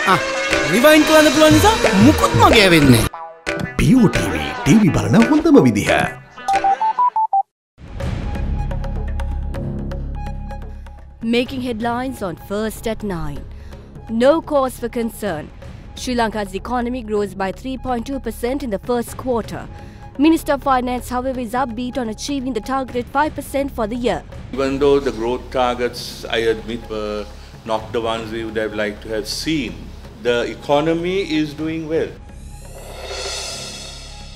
Rewind කරන්න පුළුවන් නිසා මුකුත් මගේ වෙන්නේ. BOTV ටීවී බලන හොඳම විදිහ. Making headlines on First at 9. No cause for concern. Sri Lanka's economy grows by 3.2% in the first quarter. Minister of Finance, however, is upbeat on achieving the targeted 5% for the year. Even though the growth targets, I admit, were not the ones we would have liked to have seen, the economy is doing well.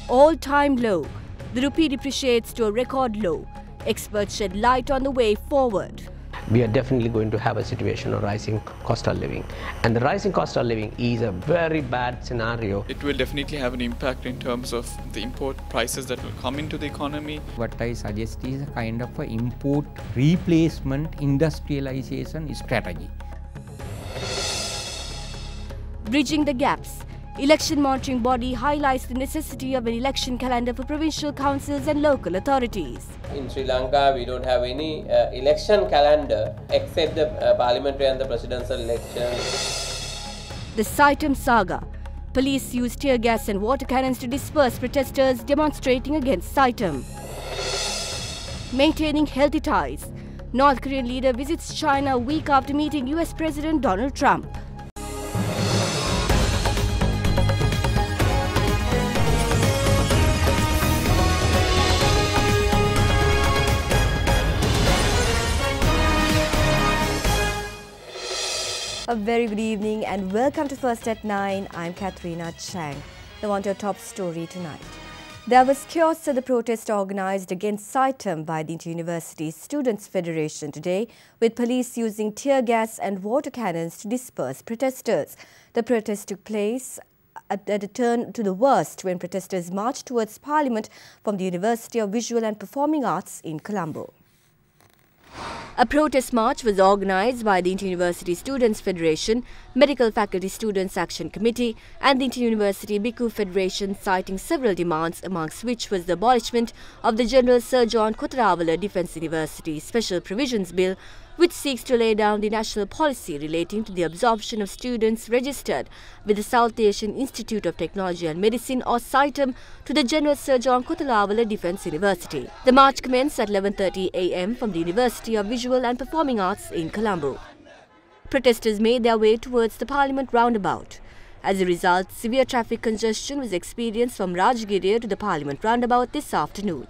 All-time low. The rupee depreciates to a record low. Experts shed light on the way forward. We are definitely going to have a situation of rising cost of living, and the rising cost of living is a very bad scenario. It will definitely have an impact in terms of the import prices that will come into the economy. What I suggest is a kind of a import replacement industrialization strategy. Bridging the gaps. Election monitoring body highlights the necessity of an election calendar for provincial councils and local authorities. In Sri Lanka, we don't have any election calendar except the parliamentary and the presidential elections. The Saitam saga. Police used tear gas and water cannons to disperse protesters demonstrating against Saitam. Maintaining healthy ties. North Korean leader visits China a week after meeting US President Donald Trump. A very good evening and welcome to First at 9. I'm Katharina Chang. Now on to our top story tonight. There was chaos at the protest organised against Saitam by the Inter-University Students' Federation today, with police using tear gas and water cannons to disperse protesters. The protest took place at a turn to the worst when protesters marched towards Parliament from the University of Visual and Performing Arts in Colombo. A protest march was organised by the Inter-University Students' Federation, Medical Faculty Students' Action Committee and the Inter-University Bhikkhu Federation, citing several demands, amongst which was the abolishment of the General Sir John Kotharavala Defence University Special Provisions Bill, which seeks to lay down the national policy relating to the absorption of students registered with the South Asian Institute of Technology and Medicine or SITEM to the General Sir John Kotharavala Defence University. The march commenced at 11:30 am from the University of Visual and Performing Arts in Colombo. Protesters made their way towards the Parliament roundabout. As a result, severe traffic congestion was experienced from Rajgiriya to the Parliament roundabout this afternoon.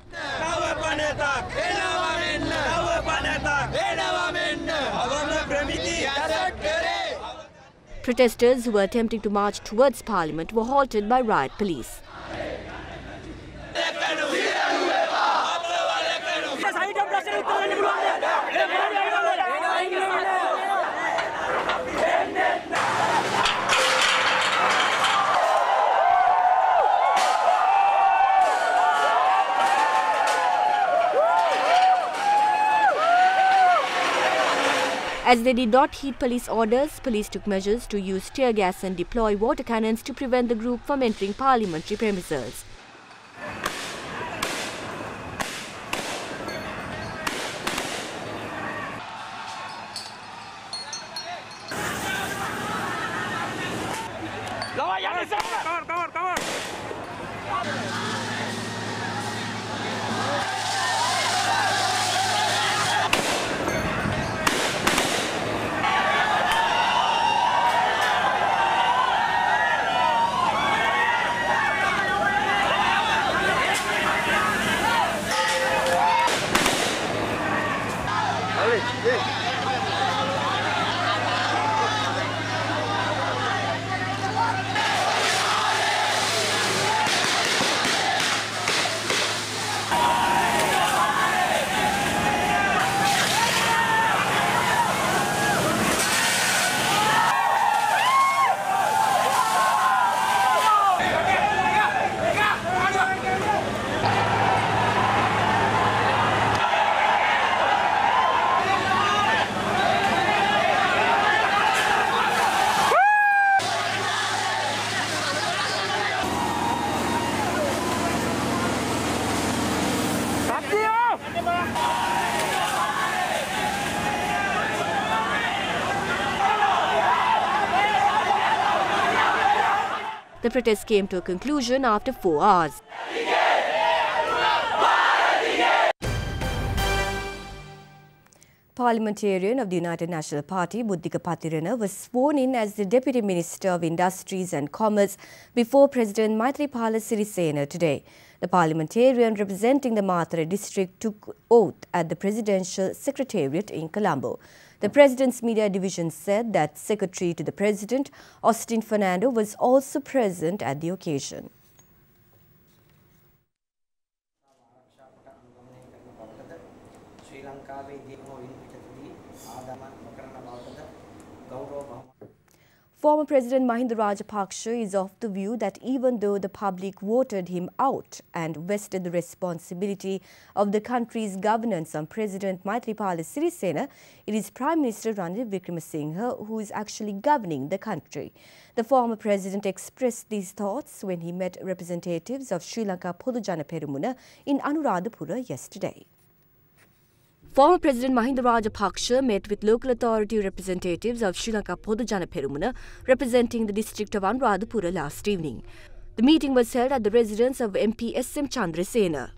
Protesters who were attempting to march towards Parliament were halted by riot police. As they did not heed police orders, police took measures to use tear gas and deploy water cannons to prevent the group from entering parliamentary premises. The protest came to a conclusion after 4 hours. Parliamentarian of the United National Party, Derana, was sworn in as the Deputy Minister of Industries and Commerce before President Maithripala Sirisena today. The parliamentarian representing the Mathare district took oath at the Presidential Secretariat in Colombo. The President's Media Division said that Secretary to the President, Austin Fernando, was also present at the occasion. Former President Mahinda Rajapaksa is of the view that even though the public voted him out and vested the responsibility of the country's governance on President Maithripala Sirisena, it is Prime Minister Ranil Wickremesinghe who is actually governing the country. The former president expressed these thoughts when he met representatives of Sri Lanka Podujana Perumuna in Anuradhapura yesterday. Former President Mahinda Rajapaksa met with local authority representatives of Sri Lanka Podujana Perumuna representing the district of Anuradhapura last evening. The meeting was held at the residence of MP S.M. Chandrasena.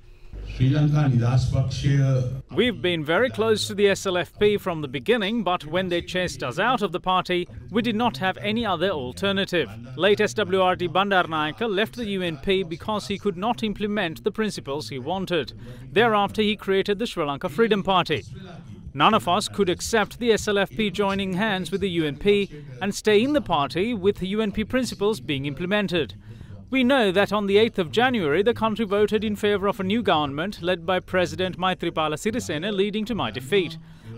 We've been very close to the SLFP from the beginning, but when they chased us out of the party, we did not have any other alternative. Late SWRT Bandaranaike left the UNP because he could not implement the principles he wanted. Thereafter, he created the Sri Lanka Freedom Party. None of us could accept the SLFP joining hands with the UNP and stay in the party with the UNP principles being implemented. We know that on the 8th of January, the country voted in favour of a new government led by President Maithripala Sirisena, leading to my defeat.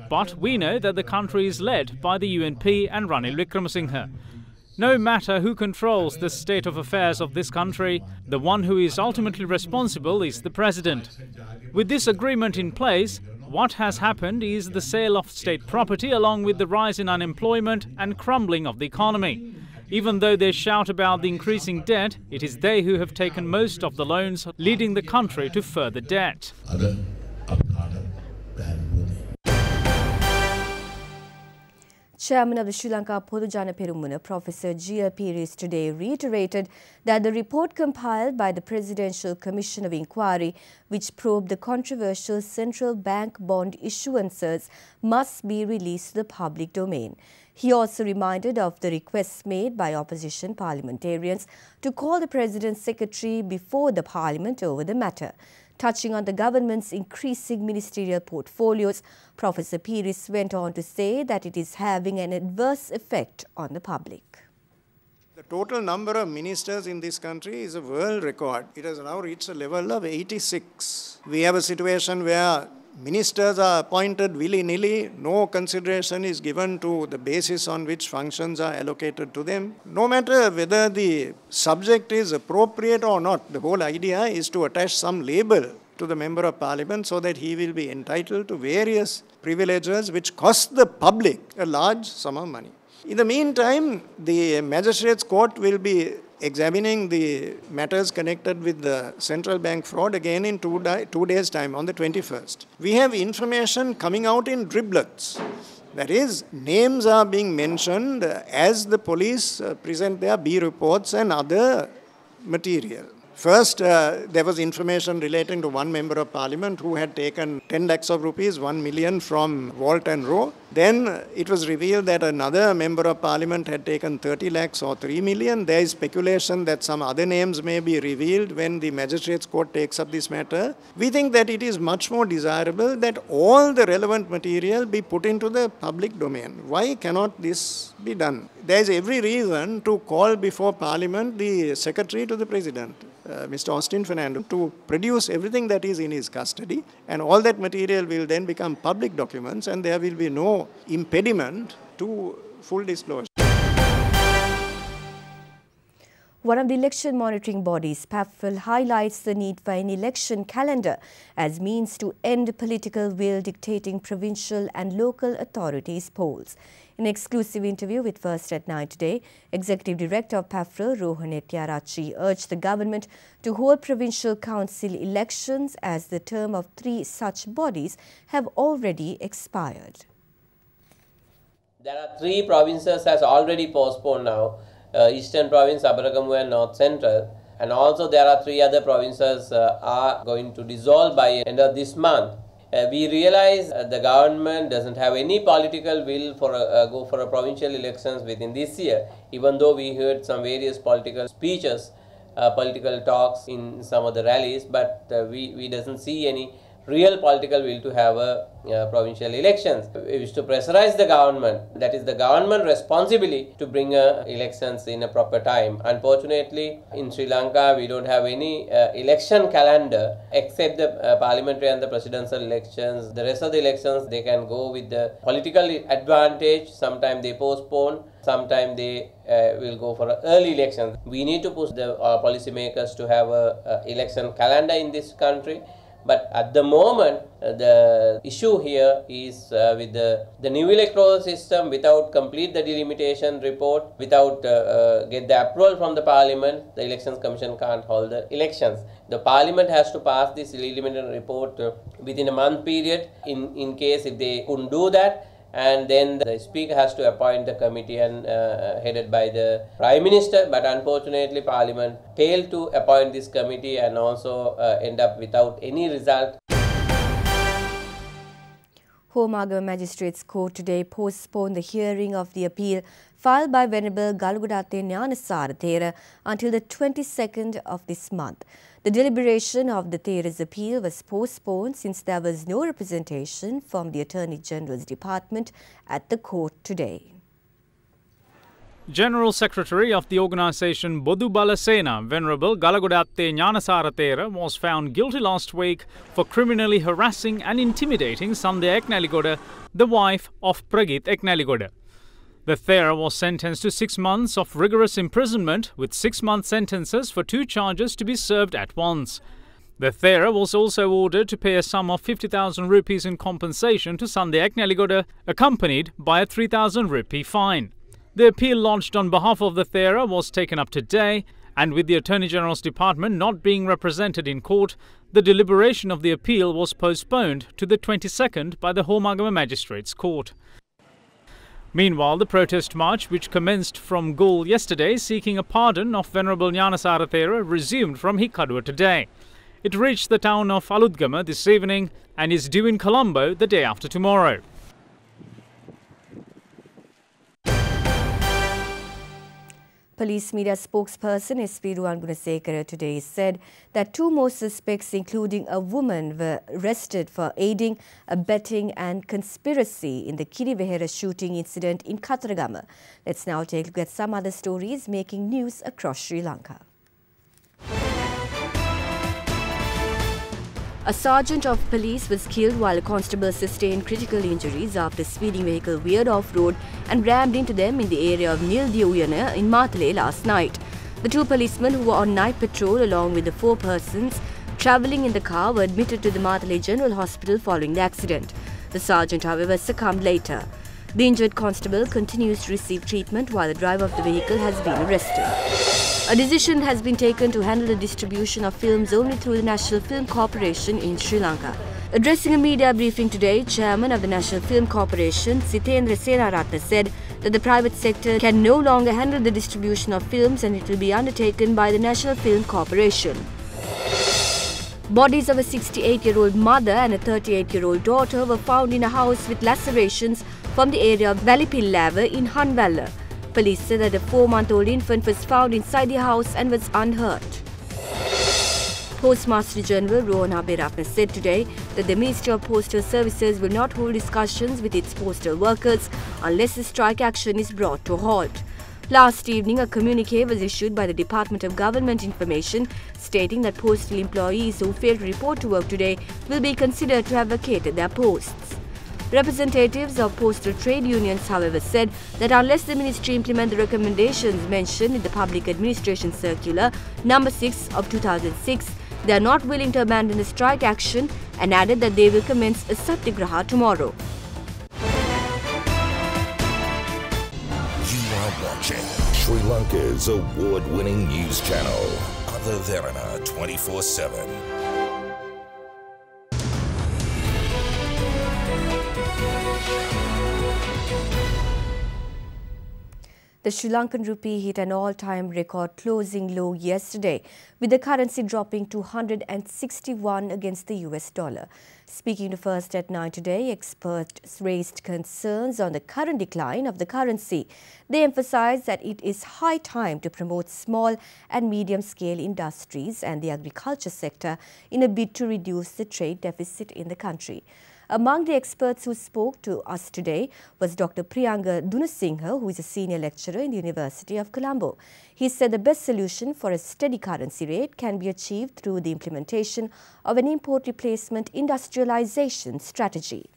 But we know that the country is led by the UNP and Ranil Wickremesinghe. No matter who controls the state of affairs of this country, the one who is ultimately responsible is the President. With this agreement in place, what has happened is the sale of state property along with the rise in unemployment and crumbling of the economy. Even though they shout about the increasing debt, it is they who have taken most of the loans, leading the country to further debt. Chairman of the Sri Lanka Podujana Perumuna, Professor G.L. Pires, today reiterated that the report compiled by the Presidential Commission of Inquiry, which probed the controversial central bank bond issuances, must be released to the public domain. He also reminded of the requests made by opposition parliamentarians to call the President's secretary before the Parliament over the matter. Touching on the government's increasing ministerial portfolios, Professor Pires went on to say that it is having an adverse effect on the public. The total number of ministers in this country is a world record. It has now reached a level of 86. We have a situation where ministers are appointed willy-nilly, no consideration is given to the basis on which functions are allocated to them. No matter whether the subject is appropriate or not, the whole idea is to attach some label to the Member of Parliament so that he will be entitled to various privileges which cost the public a large sum of money. In the meantime, the Magistrates' Court will be examining the matters connected with the central bank fraud again in 2 days' time, on the 21st. We have information coming out in driblets. That is, names are being mentioned as the police present their B reports and other material. First, there was information relating to one member of parliament who had taken 10 lakhs of rupees, 1 million from Walt and Rowe. Then it was revealed that another member of parliament had taken 30 lakhs or 3 million. There is speculation that some other names may be revealed when the Magistrates' Court takes up this matter. We think that it is much more desirable that all the relevant material be put into the public domain. Why cannot this be done? There is every reason to call before Parliament the Secretary to the President, Mr. Austin Fernando, to produce everything that is in his custody, and all that material will then become public documents and there will be no impediment to full disclosure. One of the election monitoring bodies, PAFL, highlights the need for an election calendar as means to end political will dictating provincial and local authorities' polls. In an exclusive interview with First at 9 today, Executive Director of PAFL, Rohan Etiarachi, urged the government to hold provincial council elections as the term of 3 such bodies have already expired. There are 3 provinces has already postponed now. Eastern Province, Abaragamu and North Central. And also there are 3 other provinces are going to dissolve by end of this month. We realize the government doesn't have any political will for go for a provincial elections within this year, even though we heard some various political speeches, political talks in some of the rallies, but we doesn't see any real political will to have a provincial elections. We wish to pressurize the government, that is the government responsibility to bring elections in a proper time. Unfortunately, in Sri Lanka, we don't have any election calendar except the parliamentary and the presidential elections. The rest of the elections, they can go with the political advantage. Sometimes they postpone, sometimes they will go for early elections. We need to push the policymakers to have a election calendar in this country. But at the moment, the issue here is with the new electoral system, without complete the delimitation report, without get the approval from the parliament, the elections commission can't hold the elections. The parliament has to pass this delimitation report within a month period. In case if they couldn't do that, and then the speaker has to appoint the committee and headed by the Prime Minister, but unfortunately Parliament failed to appoint this committee and also end up without any result. Homagama Magistrates Court today postponed the hearing of the appeal filed by Venerable Galugudatte Nyanasara Thera until the 22nd of this month. The deliberation of the Thera's appeal was postponed since there was no representation from the Attorney General's Department at the court today. General Secretary of the organisation Bodu Bala Sena, Venerable Galugudatte Nyanasara Thera, was found guilty last week for criminally harassing and intimidating Sandhya Eknaligoda, the wife of Pragit Eknaligoda. The Thera was sentenced to 6 months of rigorous imprisonment with 6-month sentences for 2 charges to be served at once. The Thera was also ordered to pay a sum of 50,000 rupees in compensation to Sandhya Eknaligoda, accompanied by a 3,000 rupee fine. The appeal lodged on behalf of the Thera was taken up today, and with the Attorney General's Department not being represented in court, the deliberation of the appeal was postponed to the 22nd by the Homagama Magistrates Court. Meanwhile, the protest march, which commenced from Gul yesterday seeking a pardon of Venerable Nyanasara Thera, resumed from Hikkaduwa today. It reached the town of Aludgama this evening and is due in Colombo the day after tomorrow. Police media spokesperson SP Ruwan Gunasekara today said that 2 more suspects, including a woman, were arrested for aiding, abetting and conspiracy in the Kirivehera shooting incident in Kataragama. Let's now take a look at some other stories making news across Sri Lanka. A sergeant of police was killed while a constable sustained critical injuries after a speeding vehicle veered off-road and rammed into them in the area of Nildiuyana in Matale last night. The 2 policemen who were on night patrol along with the 4 persons travelling in the car were admitted to the Matale General Hospital following the accident. The sergeant, however, succumbed later. The injured constable continues to receive treatment while the driver of the vehicle has been arrested. A decision has been taken to handle the distribution of films only through the National Film Corporation in Sri Lanka. Addressing a media briefing today, Chairman of the National Film Corporation, Sitendra Senaratne, said that the private sector can no longer handle the distribution of films and it will be undertaken by the National Film Corporation. Bodies of a 68-year-old mother and a 38-year-old daughter were found in a house with lacerations from the area of Valipillava in Hanvalla. Police said that a 4-month-old infant was found inside the house and was unhurt. Postmaster General Rohan Abirapne said today that the Ministry of Postal Services will not hold discussions with its postal workers unless the strike action is brought to a halt. Last evening, a communique was issued by the Department of Government Information stating that postal employees who fail to report to work today will be considered to have vacated their posts. Representatives of postal trade unions, however, said that unless the ministry implement the recommendations mentioned in the Public Administration Circular No. 6 of 2006, they are not willing to abandon the strike action and added that they will commence a satyagraha tomorrow. You are watching Sri Lanka's award-winning news channel, Other Derana 24/7. The Sri Lankan rupee hit an all-time record closing low yesterday, with the currency dropping to 161 against the US dollar. Speaking to First at 9 today, experts raised concerns on the current decline of the currency. They emphasized that it is high time to promote small and medium-scale industries and the agriculture sector in a bid to reduce the trade deficit in the country. Among the experts who spoke to us today was Dr. Priyanga Dunasinghe, who is a senior lecturer in the University of Colombo. He said the best solution for a steady currency rate can be achieved through the implementation of an import replacement industrialization strategy.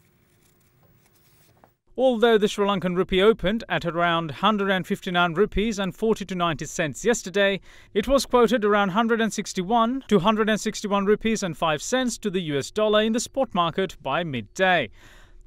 Although the Sri Lankan rupee opened at around 159 rupees and 40 to 90 cents yesterday, it was quoted around 161 to 161 rupees and 5 cents to the US dollar in the spot market by midday.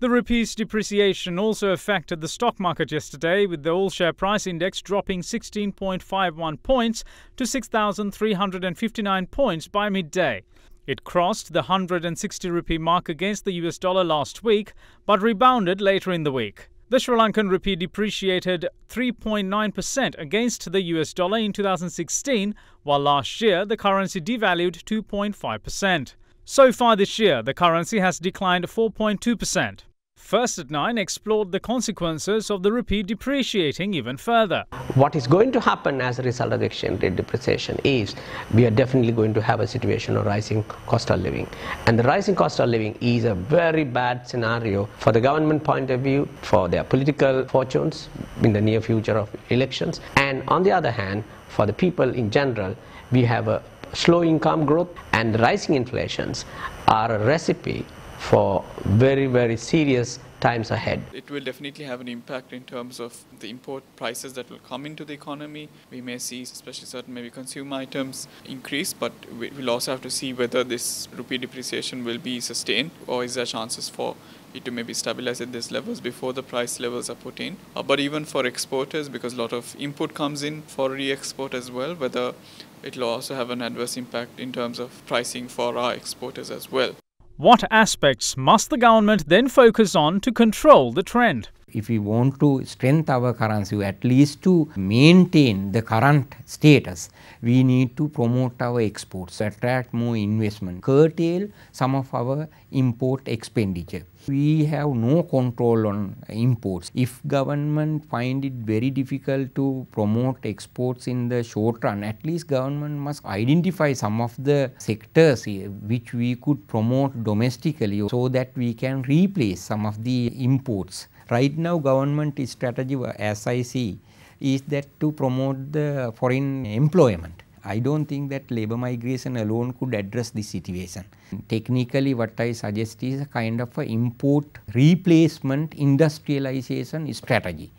The rupee's depreciation also affected the stock market yesterday, with the all-share price index dropping 16.51 points to 6,359 points by midday. It crossed the 160 rupee mark against the US dollar last week, but rebounded later in the week. The Sri Lankan rupee depreciated 3.9% against the US dollar in 2016, while last year the currency devalued 2.5%. So far this year, the currency has declined 4.2%. First at 9 explored the consequences of the rupee depreciating even further. What is going to happen as a result of the exchange rate depreciation is we are definitely going to have a situation of rising cost of living. And the rising cost of living is a very bad scenario for the government point of view, for their political fortunes in the near future of elections. And on the other hand, for the people in general, we have a slow income growth, and rising inflations are a recipe for very, very serious times ahead. It will definitely have an impact in terms of the import prices that will come into the economy. We may see, especially certain maybe consumer items, increase, but we'll also have to see whether this rupee depreciation will be sustained, or is there chances for it to maybe stabilize at these levels before the price levels are put in. But even for exporters, because a lot of input comes in for re-export as well, whether it will also have an adverse impact in terms of pricing for our exporters as well. What aspects must the government then focus on to control the trend? If we want to strengthen our currency, at least to maintain the current status, we need to promote our exports, attract more investment, curtail some of our import expenditure. We have no control on imports. If government find it very difficult to promote exports in the short run, at least government must identify some of the sectors which we could promote domestically so that we can replace some of the imports. Right now, government strategy, as I see, is that to promote the foreign employment. I don't think that labor migration alone could address this situation. Technically, what I suggest is a kind of a import replacement industrialization strategy.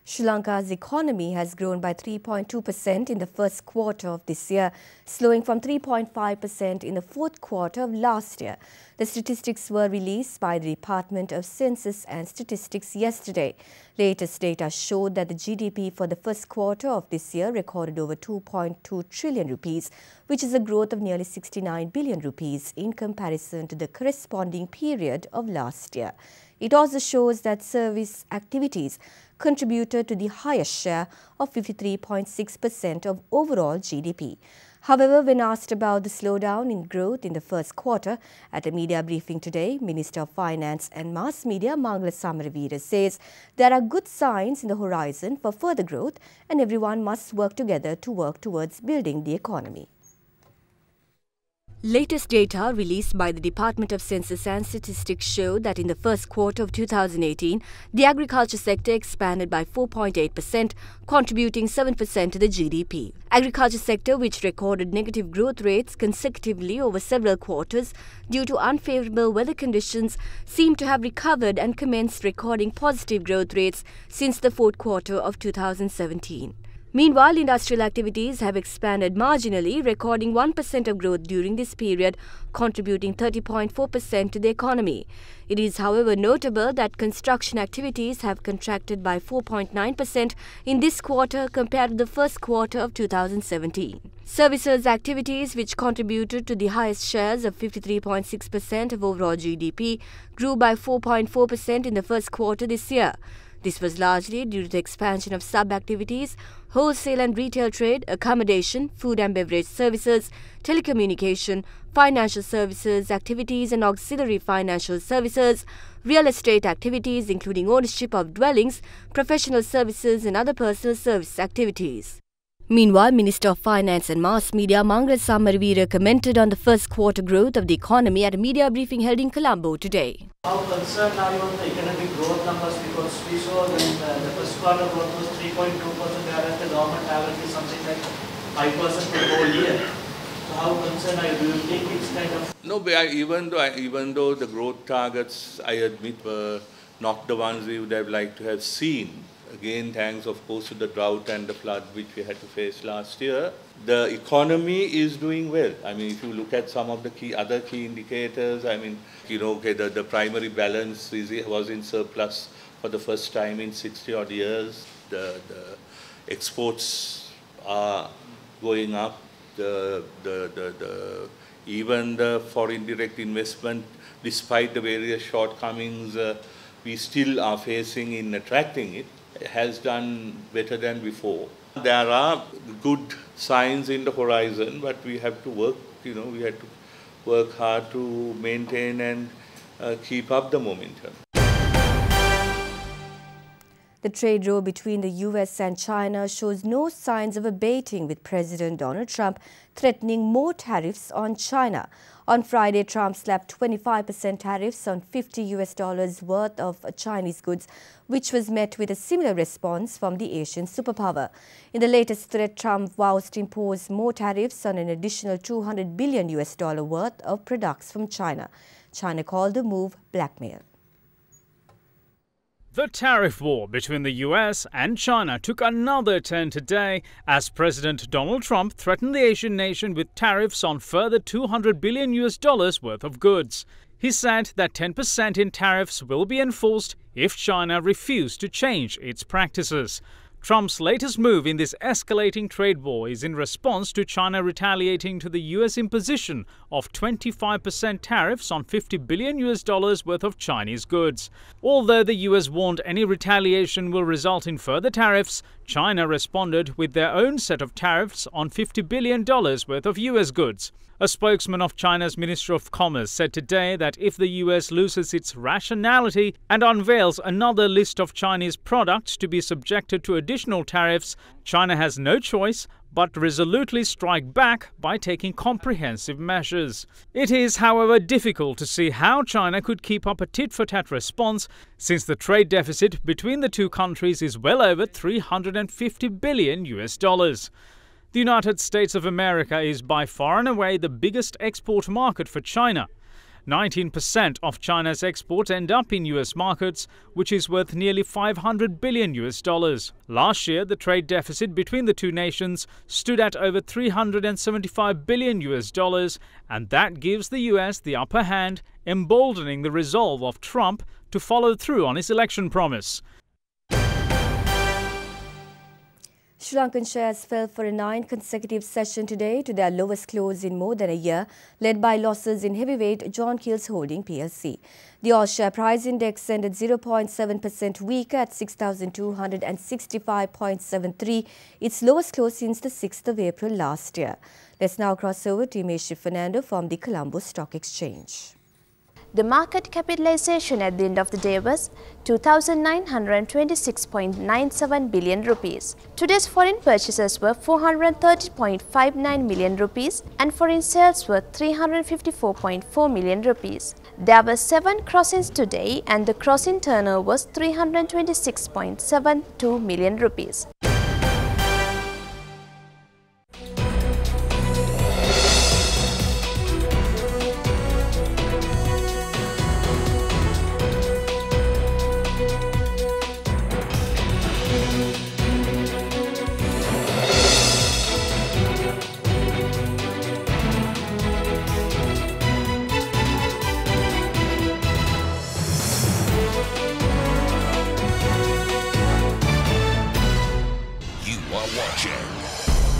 Sri Lanka's economy has grown by 3.2% in the first quarter of this year, slowing from 3.5% in the fourth quarter of last year. The statistics were released by the Department of Census and Statistics yesterday. Latest data showed that the GDP for the first quarter of this year recorded over 2.2 trillion rupees, which is a growth of nearly 69 billion rupees in comparison to the corresponding period of last year. It also shows that service activities contributed to the highest share of 53.6% of overall GDP. However, when asked about the slowdown in growth in the first quarter at a media briefing today, Minister of Finance and Mass Media Mangala Samaravira says there are good signs in the horizon for further growth and everyone must work together to work towards building the economy. Latest data released by the Department of Census and Statistics show that in the first quarter of 2018, the agriculture sector expanded by 4.8%, contributing 7% to the GDP. Agriculture sector, which recorded negative growth rates consecutively over several quarters due to unfavorable weather conditions, seemed to have recovered and commenced recording positive growth rates since the fourth quarter of 2017. Meanwhile, industrial activities have expanded marginally, recording 1% of growth during this period, contributing 30.4% to the economy. It is, however, notable that construction activities have contracted by 4.9% in this quarter compared to the first quarter of 2017. Services activities, which contributed to the highest shares of 53.6% of overall GDP, grew by 4.4% in the first quarter this year. This was largely due to the expansion of sub-activities, wholesale and retail trade, accommodation, food and beverage services, telecommunication, financial services activities and auxiliary financial services, real estate activities including ownership of dwellings, professional services and other personal service activities. Meanwhile, Minister of Finance and Mass Media Mangal Samarveera commented on the first quarter growth of the economy at a media briefing held in Colombo today. How concerned are you on the economic growth numbers, because we saw that the first quarter growth was 3.2%, whereas the government average is something like 5% for the whole year. So how concerned are you? Do you think it's kind of... No, but even though the growth targets, I admit, were not the ones we would have liked to have seen, again, thanks, of course, to the drought and the flood which we had to face last year, the economy is doing well. I mean, if you look at some of the other key indicators, I mean, the primary balance was in surplus for the first time in 60-odd years. The exports are going up. Even the foreign direct investment, despite the various shortcomings we still are facing in attracting it, has done better than before. There are good signs in the horizon, but we have to work, we have to work hard to maintain and keep up the momentum. The trade war between the US and China shows no signs of abating, with President Donald Trump threatening more tariffs on China. On Friday, Trump slapped 25% tariffs on $50 worth of Chinese goods, which was met with a similar response from the Asian superpower. In the latest threat, Trump vows to impose more tariffs on an additional $200 billion worth of products from China. China called the move blackmail. The tariff war between the US and China took another turn today as President Donald Trump threatened the Asian nation with tariffs on further $200 billion worth of goods. He said that 10% in tariffs will be enforced if China refused to change its practices. Trump's latest move in this escalating trade war is in response to China retaliating to the US imposition of 25% tariffs on $50 billion worth of Chinese goods. Although the US warned any retaliation will result in further tariffs, China responded with their own set of tariffs on $50 billion worth of US goods. A spokesman of China's Ministry of Commerce said today that if the US loses its rationality and unveils another list of Chinese products to be subjected to additional tariffs, China has no choice but resolutely strike back by taking comprehensive measures. It is, however, difficult to see how China could keep up a tit-for-tat response, since the trade deficit between the two countries is well over $350 billion. The United States of America is by far and away the biggest export market for China. 19% of China's exports end up in US markets, which is worth nearly $500 billion. Last year, the trade deficit between the two nations stood at over $375 billion, and that gives the US the upper hand, emboldening the resolve of Trump to follow through on his election promise. Sri Lankan shares fell for a 9th consecutive session today to their lowest close in more than a year, led by losses in heavyweight John Keells Holding plc. The all-share price index ended 0.7% weaker at 6,265.73, its lowest close since the 6th of April last year. Let's now cross over to Imeshi Fernando from the Colombo Stock Exchange. The market capitalization at the end of the day was 2,926.97 billion rupees. Today's foreign purchases were 430.59 million rupees and foreign sales were 354.4 million rupees. There were 7 crossings today and the crossing turnover was 326.72 million rupees.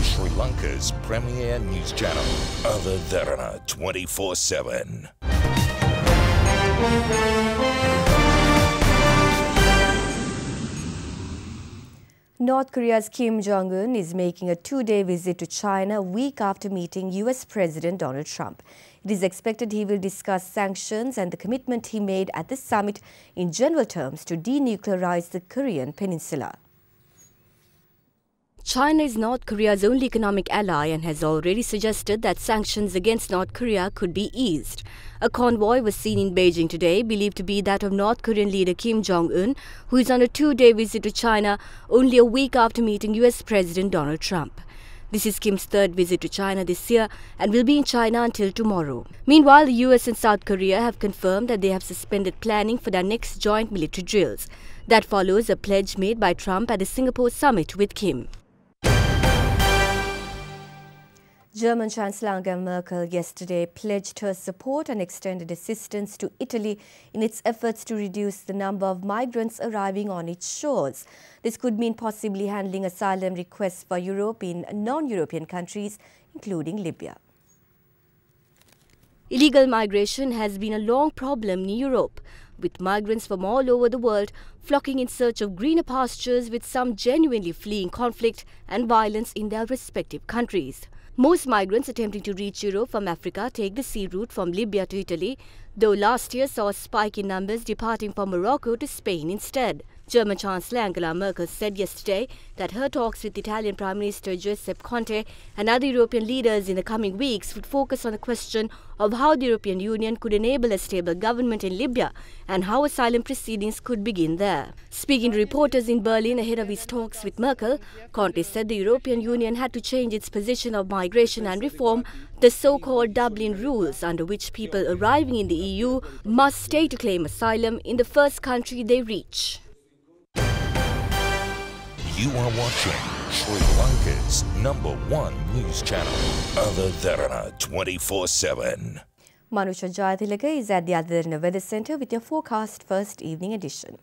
Sri Lanka's premier news channel, Other Derana 24/7. North Korea's Kim Jong-un is making a two-day visit to China a week after meeting US President Donald Trump. It is expected he will discuss sanctions and the commitment he made at the summit in general terms to denuclearize the Korean peninsula. China is North Korea's only economic ally and has already suggested that sanctions against North Korea could be eased. A convoy was seen in Beijing today, believed to be that of North Korean leader Kim Jong-un, who is on a two-day visit to China only a week after meeting US President Donald Trump. This is Kim's third visit to China this year and will be in China until tomorrow. Meanwhile, the US and South Korea have confirmed that they have suspended planning for their next joint military drills. That follows a pledge made by Trump at the Singapore summit with Kim. German Chancellor Angela Merkel yesterday pledged her support and extended assistance to Italy in its efforts to reduce the number of migrants arriving on its shores. This could mean possibly handling asylum requests for Europe in non-European countries, including Libya. Illegal migration has been a long problem in Europe, with migrants from all over the world flocking in search of greener pastures, with some genuinely fleeing conflict and violence in their respective countries. Most migrants attempting to reach Europe from Africa take the sea route from Libya to Italy, though last year saw a spike in numbers departing from Morocco to Spain instead. German Chancellor Angela Merkel said yesterday that her talks with Italian Prime Minister Giuseppe Conte and other European leaders in the coming weeks would focus on the question of how the European Union could enable a stable government in Libya and how asylum proceedings could begin there. Speaking to reporters in Berlin ahead of his talks with Merkel, Conte said the European Union had to change its position of migration and reform the so-called Dublin rules, under which people arriving in the EU must stay to claim asylum in the first country they reach. You are watching Sri Lanka's #1 news channel, Other Derana 24/7. Manusha Jayathilaga is at the Other Derana Weather Centre with your forecast first evening edition.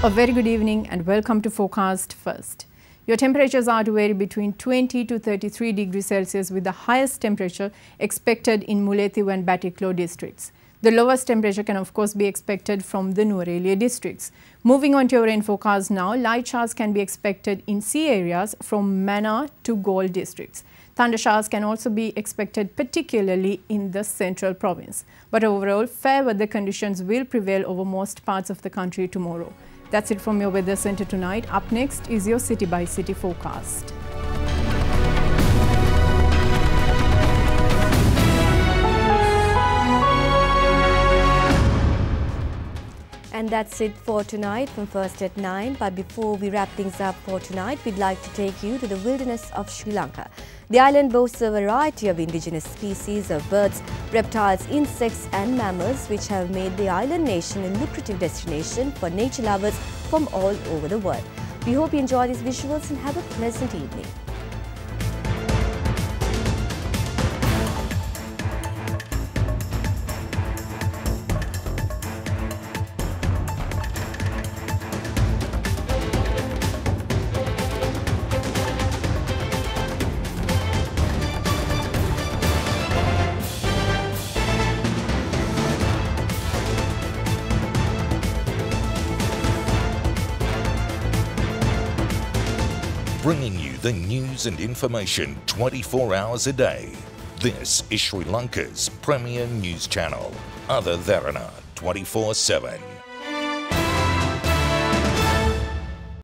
A very good evening and welcome to Forecast First. Your temperatures are to vary between 20 to 33 degrees Celsius, with the highest temperature expected in Mullaitivu and Batticaloa districts. The lowest temperature can of course be expected from the Nuwara districts. Moving on to your rain forecast now, light showers can be expected in sea areas from Mannar to Galle districts. Thunder showers can also be expected particularly in the central province. But overall, fair weather conditions will prevail over most parts of the country tomorrow. That's it from your weather centre tonight. Up next is your city by city forecast. And that's it for tonight from First at 9. But before we wrap things up for tonight, we'd like to take you to the wilderness of Sri Lanka. The island boasts a variety of indigenous species of birds, reptiles, insects and mammals, which have made the island nation a lucrative destination for nature lovers from all over the world. We hope you enjoy these visuals and have a pleasant evening. Bringing you the news and information 24 hours a day. This is Sri Lanka's premier news channel, Other Derana 24/7.